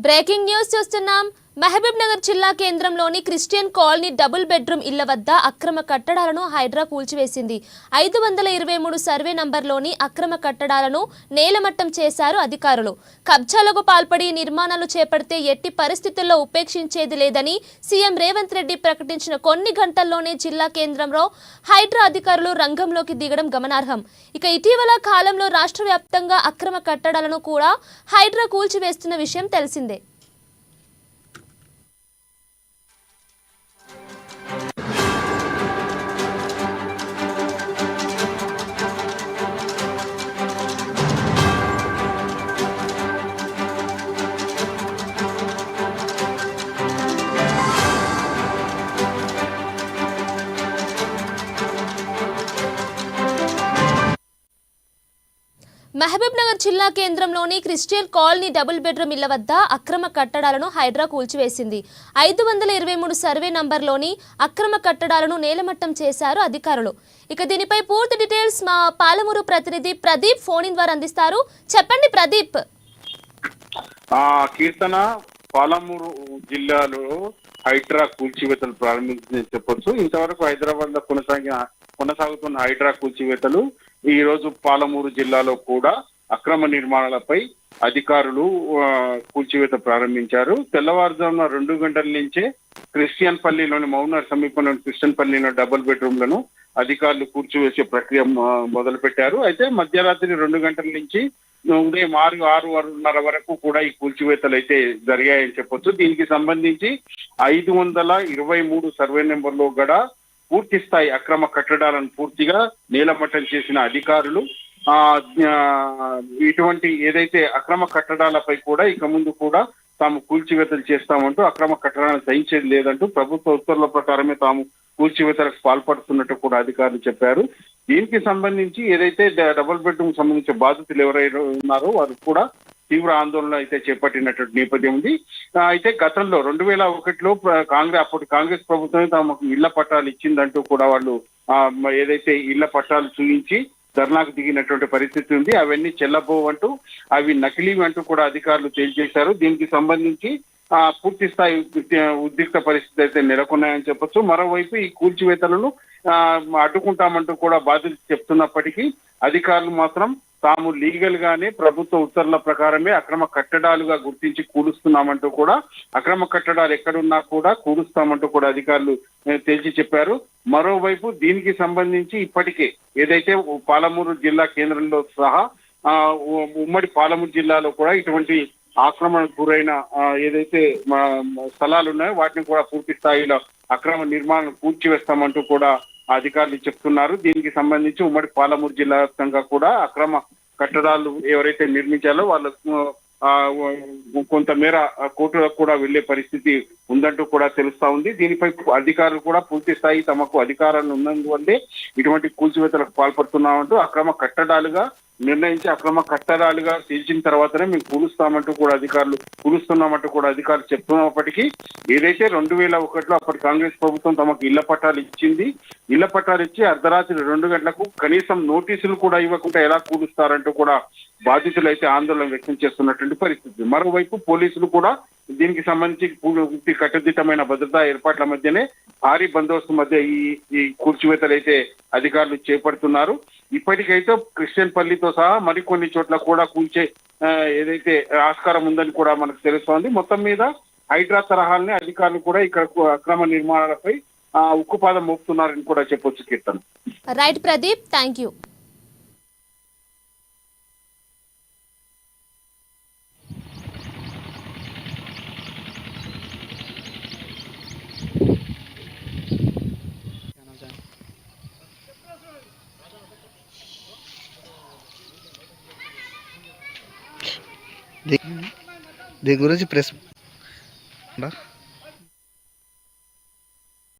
Breaking news చూస్తున్నాం. మహబూబ్ నగర్ జిల్లా కేంద్రంలోని క్రిస్టియన్ కాలనీ డబుల్ బెడ్రూమ్ ఇళ్ల వద్ద అక్రమ కట్టడాలను హైడ్రా కూల్చివేసింది. 523 సర్వే నంబర్లోని అక్రమ కట్టడాలను నేలమట్టం చేశారు అధికారులు. కబ్జాలకు పాల్పడి నిర్మాణాలు చేపడితే ఎట్టి పరిస్థితుల్లో ఉపేక్షించేది లేదని సీఎం రేవంత్ రెడ్డి ప్రకటించిన కొన్ని గంటల్లోనే జిల్లా కేంద్రంలో హైడ్రా అధికారులు రంగంలోకి దిగడం గమనార్హం. ఇక ఇటీవల కాలంలో రాష్ట్ర వ్యాప్తంగా అక్రమ కట్టడాలను కూడా హైడ్రా కూల్చివేస్తున్న విషయం తెలిసిందే. మహబూబ్ నగర్ జిల్లా కేంద్రంలోని క్రిస్టియన్ కాలనీ డబుల్ బెడ్రూమ్ ఇళ్ల వద్ద అక్రమ కట్టడాలను హైడ్రా కూల్చివేసింది. 523 సర్వే నంబర్లోని అక్రమ కట్టడాలను నేలమట్టం చేశారు అధికారులు. ఇక దీనిపై పూర్తి డీటెయిల్స్ మా పాలమూరు ప్రతినిధి ప్రదీప్ ఫోన్ ఇన్ ద్వారా అందిస్తారు. చెప్పండి ప్రదీప్. కీర్తన, పాలమూరు జిల్లాలో హైడ్రా కూల్చివేతలు ప్రారంభించిందని చెప్పొచ్చు. ఇంతవరకు హైదరాబాద్ లో కొనసాగుతున్న హైడ్రా కూల్చివేతలు ఈ రోజు పాలమూరు జిల్లాలో కూడా అక్రమ నిర్మాణాలపై అధికారులు కూల్చివేత ప్రారంభించారు. తెల్లవారుజామున 2 గంటల నుంచే క్రిస్టియన్ పల్లిలోని మౌనర్ సమీపంలోని క్రిస్టియన్ పల్లిలో డబుల్ బెడ్రూమ్లను అధికారులు కూల్చివేసే ప్రక్రియ మొదలు పెట్టారు. అయితే మధ్యరాత్రి 2 గంటల నుంచి ఉదయం 6:30 వరకు కూడా ఈ కూల్చివేతలు అయితే జరిగాయని చెప్పొచ్చు. దీనికి సంబంధించి 523 సర్వే నెంబర్లో కూడా పూర్తి స్థాయి అక్రమ కట్టడాలను పూర్తిగా నేలమట్టం చేసిన అధికారులు ఇటువంటి ఏదైతే అక్రమ కట్టడాలపై కూడా ఇక ముందు కూడా తాము కూల్చివేతలు చేస్తామంటూ, అక్రమ కట్టడాలను సహించేది లేదంటూ ప్రభుత్వ ఉత్తర్వుల ప్రకారమే తాము కూల్చివేతలకు పాల్పడుతున్నట్టు కూడా అధికారులు చెప్పారు. దీనికి సంబంధించి ఏదైతే డబుల్ బెడ్రూమ్ సంబంధించిన బాధితులు ఎవరైనా ఉన్నారో వారు కూడా తీవ్ర ఆందోళన అయితే చేపట్టినటువంటి నేపథ్యం ఉంది. అయితే గతంలో 2001లో అప్పటి కాంగ్రెస్ ప్రభుత్వమే తమకు ఇళ్ల పట్టాలు ఇచ్చిందంటూ కూడా వాళ్ళు ఏదైతే ఇళ్ల పట్టాలు చూపించి ధర్నాకు దిగినటువంటి పరిస్థితి ఉంది. అవన్నీ చెల్లబోవంటూ, అవి నకిలీవి అంటూ కూడా అధికారులు తేల్చేశారు. దీనికి సంబంధించి పూర్తి స్థాయి ఉద్రిక్త పరిస్థితి అయితే నెలకొన్నాయని చెప్పొచ్చు. మరోవైపు ఈ కూల్చివేతలను అడ్డుకుంటామంటూ కూడా బాధితులు చెప్తున్నప్పటికీ అధికారులు మాత్రం తాము లీగల్ గానే ప్రభుత్వ ఉత్తర్వుల ప్రకారమే అక్రమ కట్టడాలుగా గుర్తించి కూలుస్తున్నామంటూ కూడా, అక్రమ కట్టడాలు ఎక్కడున్నా కూడా కూలుస్తామంటూ కూడా అధికారులు తేల్చి చెప్పారు. మరోవైపు దీనికి సంబంధించి ఇప్పటికే ఏదైతే పాలమూరు జిల్లా కేంద్రంలో సహా ఉమ్మడి పాలమూరు జిల్లాలో కూడా ఇటువంటి ఆక్రమణకు గురైన ఏదైతే స్థలాలు ఉన్నాయో వాటిని కూడా పూర్తి స్థాయిలో అక్రమ నిర్మాణం కూల్చివేస్తామంటూ కూడా అధికారులు చెప్తున్నారు. దీనికి సంబంధించి ఉమ్మడి పాలమూరు జిల్లా వ్యాప్తంగా కూడా అక్రమ కట్టడాలు ఎవరైతే నిర్మించాలో వాళ్ళకు కొంతమేర కోర్టులకు కూడా వెళ్లే పరిస్థితి ఉందంటూ కూడా తెలుస్తా ఉంది. దీనిపై అధికారులు కూడా పూర్తి స్థాయి తమకు అధికారాలు ఉన్నందువల్లే ఇటువంటి కూల్చివేతలకు పాల్పడుతున్నామంటూ అక్రమ కట్టడాలుగా నిర్ణయించి అక్రమ కట్టడాలుగా తేల్చిన తర్వాతనే మేము కూలుస్తున్నామంటూ కూడా అధికారులు చెప్తున్నప్పటికీ ఏదైతే 2001లో అప్పటి కాంగ్రెస్ ప్రభుత్వం తమకు ఇళ్ల పట్టాలు ఇచ్చింది, ఇళ్ల పట్టాలు ఇచ్చి అర్ధరాత్రి 2 గంటలకు కనీసం నోటీసులు కూడా ఇవ్వకుండా ఎలా కూలుస్తారంటూ కూడా బాధితులు అయితే ఆందోళన వ్యక్తం చేస్తున్నటువంటి పరిస్థితి. మరోవైపు పోలీసులు కూడా దీనికి సంబంధించి కట్టుదిట్టమైన భద్రతా ఏర్పాట్ల మధ్యనే భారీ బందోబస్తు మధ్య ఈ కూల్చివేతలు అయితే అధికారులు చేపడుతున్నారు. ఇప్పటికైతే క్రిస్టియన్ పల్లితో సహా మరికొన్ని చోట్ల కూడా కూల్చే ఏదైతే ఆస్కారం ఉందని కూడా మనకు తెలుస్తోంది. మొత్తం మీద హైడ్రా తరహాలని అధికారులు కూడా ఇక్కడ అక్రమ నిర్మాణాలపై ఉక్కుపాదం మోపుతున్నారని కూడా చెప్పొచ్చు. Keerthana. Right Pradeep, thank you. దీని గురించి ప్రెస్